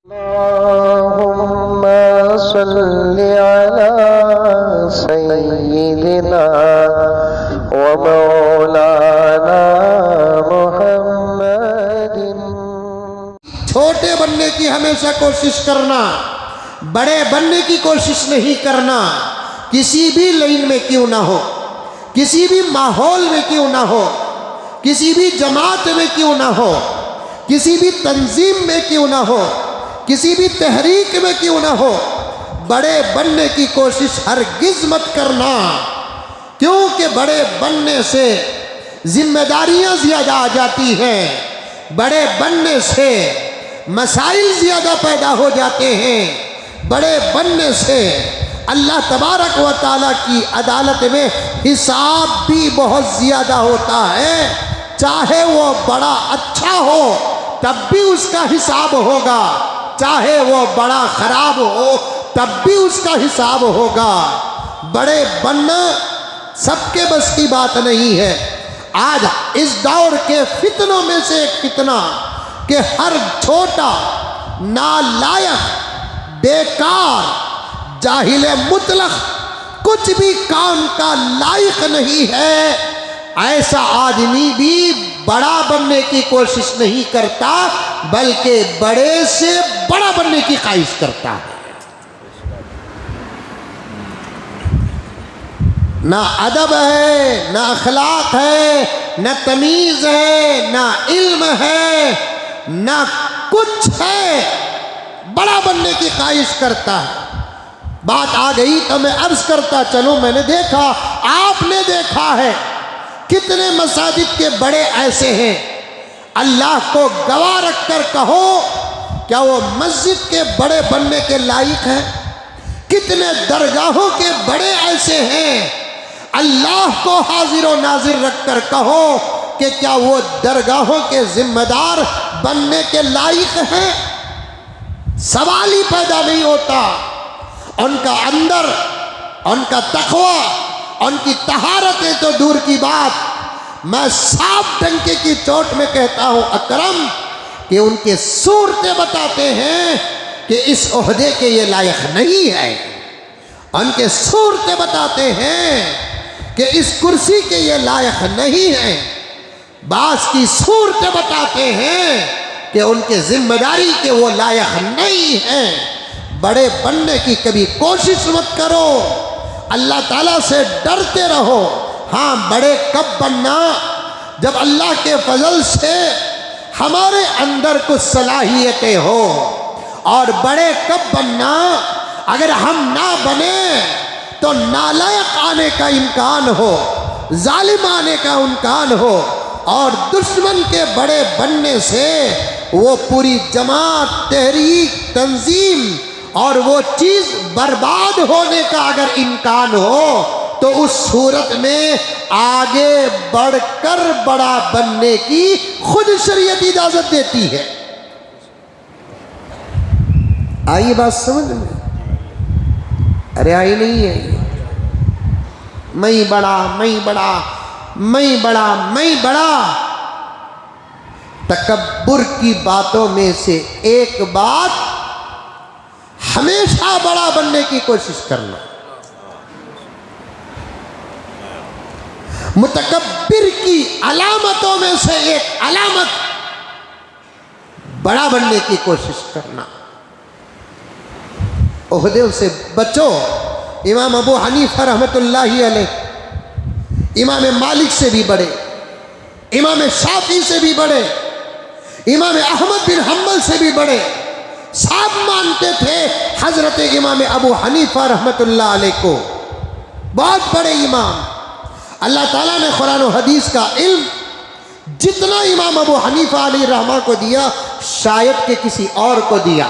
अल्लाहुम्मा सल्लि अला सय्यिदिना व मौलाना मुहम्मदिन। छोटे बनने की हमेशा कोशिश करना, बड़े बनने की कोशिश नहीं करना। किसी भी लाइन में क्यों ना हो, किसी भी माहौल में क्यों ना हो, किसी भी जमात में क्यों ना हो, किसी भी तंजीम में क्यों ना हो, किसी भी तहरीक में क्यों ना हो, बड़े बनने की कोशिश हरगिज मत करना। क्योंकि बड़े बनने से जिम्मेदारियां ज्यादा आ जाती हैं, बड़े बनने से मसाइल ज्यादा पैदा हो जाते हैं, बड़े बनने से अल्लाह तबारक व तआला की अदालत में हिसाब भी बहुत ज़्यादा होता है। चाहे वो बड़ा अच्छा हो तब भी उसका हिसाब होगा, चाहे वो बड़ा ख़राब हो तब भी उसका हिसाब होगा। बड़े बनना सबके बस की बात नहीं है। आज इस दौर के फितनों में से एक फितना कि हर छोटा नालायक बेकार जाहिले मुतलक कुछ भी काम का लायक नहीं है, ऐसा आदमी भी बड़ा बनने की कोशिश नहीं करता बल्कि बड़े से बड़ा बनने की ख्वाहिश करता है। ना अदब है, ना अखलाक है, ना तमीज़ है, ना इल्म है, ना कुछ है, बड़ा बनने की ख्वाहिश करता है। बात आ गई तो मैं अर्ज करता चलूं, मैंने देखा, आपने देखा है कितने मसाजिद के बड़े ऐसे हैं, अल्लाह को गवाह रख कर कहो क्या वो मस्जिद के बड़े बनने के लायक हैं? कितने दरगाहों के बड़े ऐसे हैं, अल्लाह को हाजिर व नाजिर रख कर कहो कि क्या वो दरगाहों के जिम्मेदार बनने के लायक हैं? सवाल ही पैदा नहीं होता। उनका अंदर, उनका तक़वा, उनकी तहारतें तो दूर की बात, मैं साफ डंके की चोट में कहता हूँ अकरम कि उनके सूरतें बताते हैं कि इस ओहदे के ये लायक नहीं है। उनके सूरतें बताते हैं कि इस कुर्सी के ये लायक नहीं है। बास की सूरतें बताते हैं कि उनके जिम्मेदारी के वो लायक नहीं हैं। बड़े बनने की कभी कोशिश मत करो, अल्लाह ताला से डरते रहो। हाँ, बड़े कब बनना? जब अल्लाह के फजल से हमारे अंदर कुछ सलाहियतें हो। और बड़े कब बनना? अगर हम ना बने तो नालायक आने का इम्कान हो, जालिम आने का इम्कान हो, और दुश्मन के बड़े बनने से वो पूरी जमात, तहरीक, तंजीम और वो चीज़ बर्बाद होने का अगर इम्कान हो तो उस सूरत में आगे बढ़कर बड़ा बनने की खुद शरीयत इजाज़त देती है। आई बात समझ में? अरे आई नहीं है। मैं बड़ा, मैं बड़ा, मैं बड़ा, मैं बड़ा, तकब्बुर की बातों में से एक बात, हमेशा बड़ा बनने की कोशिश करना। मुतकब्बिर की अलामतों में से एक अलामत बड़ा बनने की कोशिश करना। ओहदे से बचो। इमाम अबू हनीफा रहमतुल्लाहि अलैह इमाम मालिक से भी बड़े, इमाम शाफी से भी बड़े, इमाम अहमद बिन हम्बल से भी बड़े साहब मानते थे हजरत इमाम अबू हनीफा रहमतुल्लाह अलैह को। बहुत बड़े इमाम। अल्लाह ताला ने कुरान और हदीस का इल्म जितना इमाम अबू हनीफा अलैहि रहमा को दिया शायद के किसी और को दिया।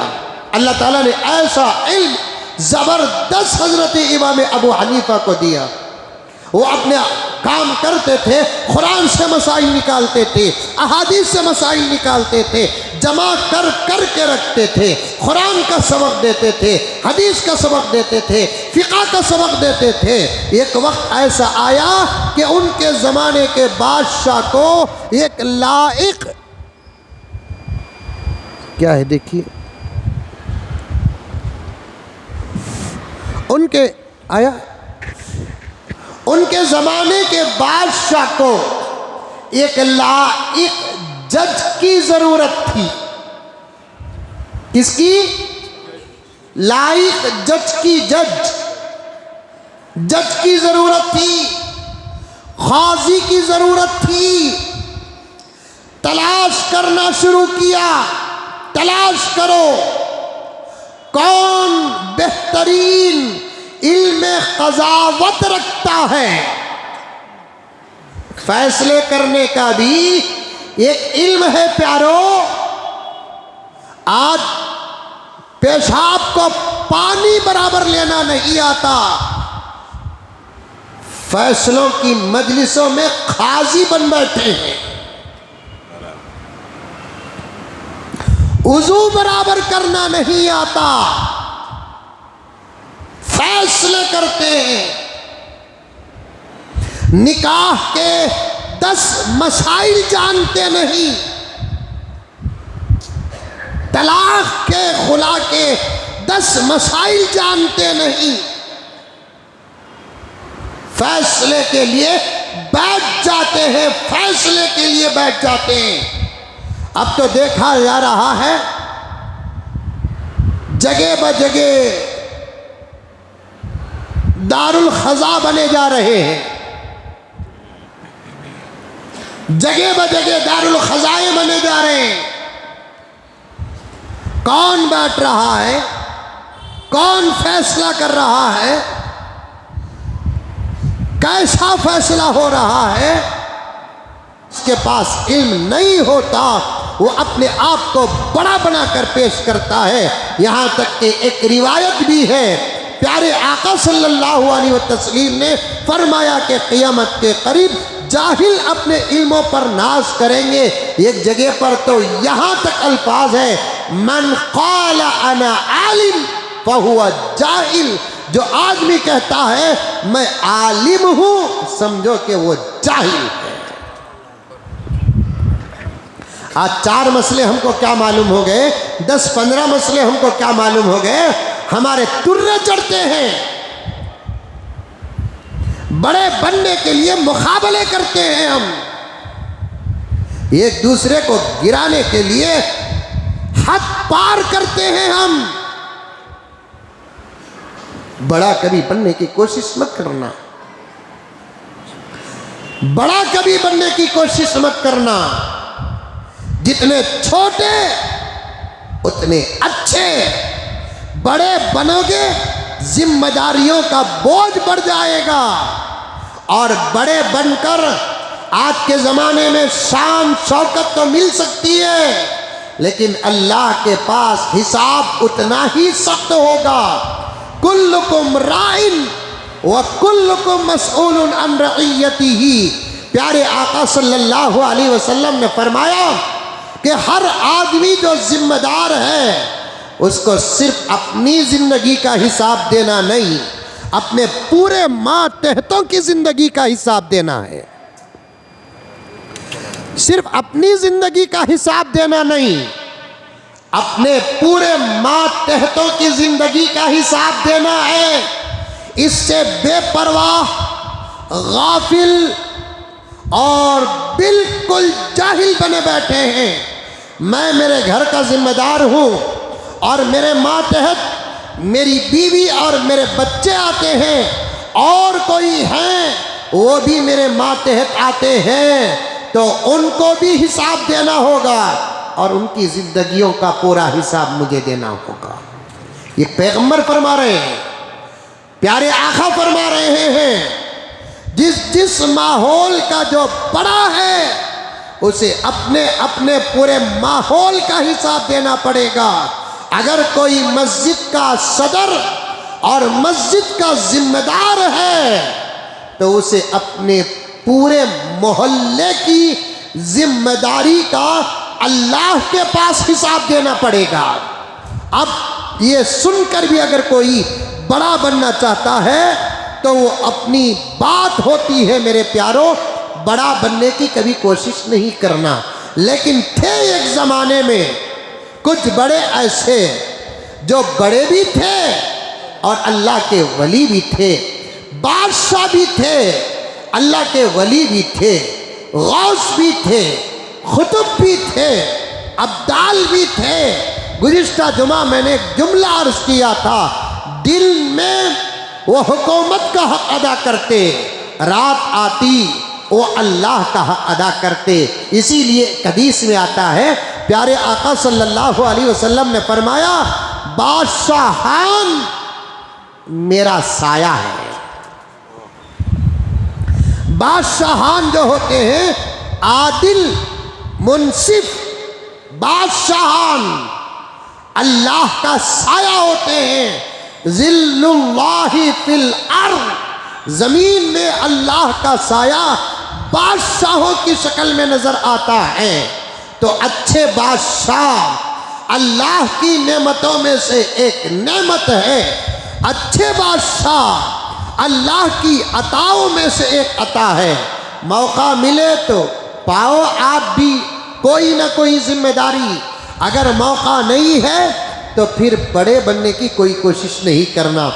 अल्लाह ताला ने ऐसा इल्म ज़बरदस्त हजरत इमाम अबू हनीफा को दिया। वो अपने काम करते थे, कुरान से मसाइल निकालते थे, अहादीस से मसाइल निकालते थे, जमा कर कर के रखते थे, कुरान का सबक देते थे, हदीस का सबक देते थे, फ़िक़्ह का सबक देते थे। एक वक्त ऐसा आया कि उनके ज़माने के बादशाह को एक लायक, क्या है देखिए, उनके आया उनके ज़माने के बादशाह को एक लाइक जज की ज़रूरत थी। किसकी? लाइक जज की ज़रूरत थी, क़ाज़ी की ज़रूरत थी। तलाश करना शुरू किया, तलाश करो कौन बेहतरीन इल्म क़ज़ावत रखता है। फैसले करने का भी एक इल्म है प्यारो। आज पेशाब को पानी बराबर लेना नहीं आता, फैसलों की मजलिसों में क़ाज़ी बन बैठे हैं। वुज़ू बराबर करना नहीं आता, फैसले करते हैं। निकाह के 10 मसाइल जानते नहीं, तलाक के खुला के 10 मसाइल जानते नहीं। फैसले के लिए बैठ जाते हैं, फैसले के लिए बैठ जाते हैं। अब तो देखा जा रहा है जगह ब जगह दारुल ख़ज़ा बने जा रहे हैं, जगह ब जगह दारुल ख़ज़ाए बने जा रहे हैं। कौन बैठ रहा है, कौन फैसला कर रहा है, कैसा फैसला हो रहा है? उसके पास इल्म नहीं होता, वो अपने आप को बड़ा बनाकर पेश करता है। यहाँ तक कि एक रिवायत भी है, प्यारे आका सल्लल्लाहु अलैहि वसल्लम ने फरमाया कि क़यामत के करीब जाहिल अपने इल्मों पर नाज करेंगे। एक जगह पर तो यहाँ तक अल्फाज है, मन क़ाल अना आलिम फहुवा जाहिल। जो आदमी कहता है मैं आलिम हूँ, समझो कि वो जाहिल है। आज 4 मसले हमको क्या मालूम हो गए, 10-15 मसले हमको क्या मालूम हो गए। हमारे तुर्रे चढ़ते हैं, बड़े बनने के लिए मुकाबले करते हैं हम, एक दूसरे को गिराने के लिए हद पार करते हैं हम। बड़ा कभी बनने की कोशिश मत करना, बड़ा कभी बनने की कोशिश मत करना। जितने छोटे उतने अच्छे, बड़े बनोगे जिम्मेदारियों का बोझ बढ़ जाएगा। और बड़े बनकर आज के ज़माने में शान शौकत तो मिल सकती है, लेकिन अल्लाह के पास हिसाब उतना ही सख्त होगा। कुल्लुकुम राइन व कुल्लुकुम मसऊलुन अन रइयतिही। प्यारे आका सल्लल्लाहु अलैहि वसल्लम ने फरमाया कि हर आदमी जो जिम्मेदार है उसको सिर्फ अपनी ज़िंदगी का हिसाब देना नहीं, अपने पूरे मातहतों की ज़िंदगी का हिसाब देना है। सिर्फ अपनी ज़िंदगी का हिसाब देना नहीं, अपने पूरे मातहतों की ज़िंदगी का हिसाब देना है। इससे बेपरवाह, गाफिल और बिल्कुल जाहिल बने बैठे हैं। मैं मेरे घर का जिम्मेदार हूँ और मेरे मातहत मेरी बीवी और मेरे बच्चे आते हैं, और कोई हैं वो भी मेरे मातहत आते हैं, तो उनको भी हिसाब देना होगा और उनकी ज़िंदगियों का पूरा हिसाब मुझे देना होगा। ये पैगंबर फरमा रहे हैं, प्यारे आका फरमा रहे हैं। जिस माहौल का जो बड़ा है उसे अपने अपने पूरे माहौल का हिसाब देना पड़ेगा। अगर कोई मस्जिद का सदर और मस्जिद का जिम्मेदार है तो उसे अपने पूरे मोहल्ले की जिम्मेदारी का अल्लाह के पास हिसाब देना पड़ेगा। अब ये सुनकर भी अगर कोई बड़ा बनना चाहता है तो वो अपनी बात होती है मेरे प्यारों, बड़ा बनने की कभी कोशिश नहीं करना। लेकिन थे एक ज़माने में कुछ बड़े ऐसे जो बड़े भी थे और अल्लाह के वली भी थे, बादशाह भी थे, अल्लाह के वली भी थे, गौस भी थे, खुतब भी थे, अब्दाल भी थे। गुज़िश्ता जुमा मैंने एक जुमला अर्ज़ किया था, दिल में वो हुकूमत का हक अदा करते, रात आती वो अल्लाह का हक अदा करते। इसीलिए हदीस में आता है, प्यारे आका सल्लल्लाहु अलैहि वसल्लम ने फरमाया, बादशाहान मेरा साया है। बादशाहान जो होते हैं आदिल मुनसिफ, बादशाहान अल्लाह का साया होते हैं। ज़िल्लुल्लाहि फिल अर्ज़, ज़मीन में अल्लाह का साया बादशाहों की शक्ल में नज़र आता है। तो अच्छे बादशाह अल्लाह की नेमतों में से एक नेमत है। अच्छे बादशाह अल्लाह की अताओं में से एक अता है। मौका मिले तो पाओ आप भी कोई ना कोई जिम्मेदारी, अगर मौका नहीं है तो फिर बड़े बनने की कोई कोशिश नहीं करना।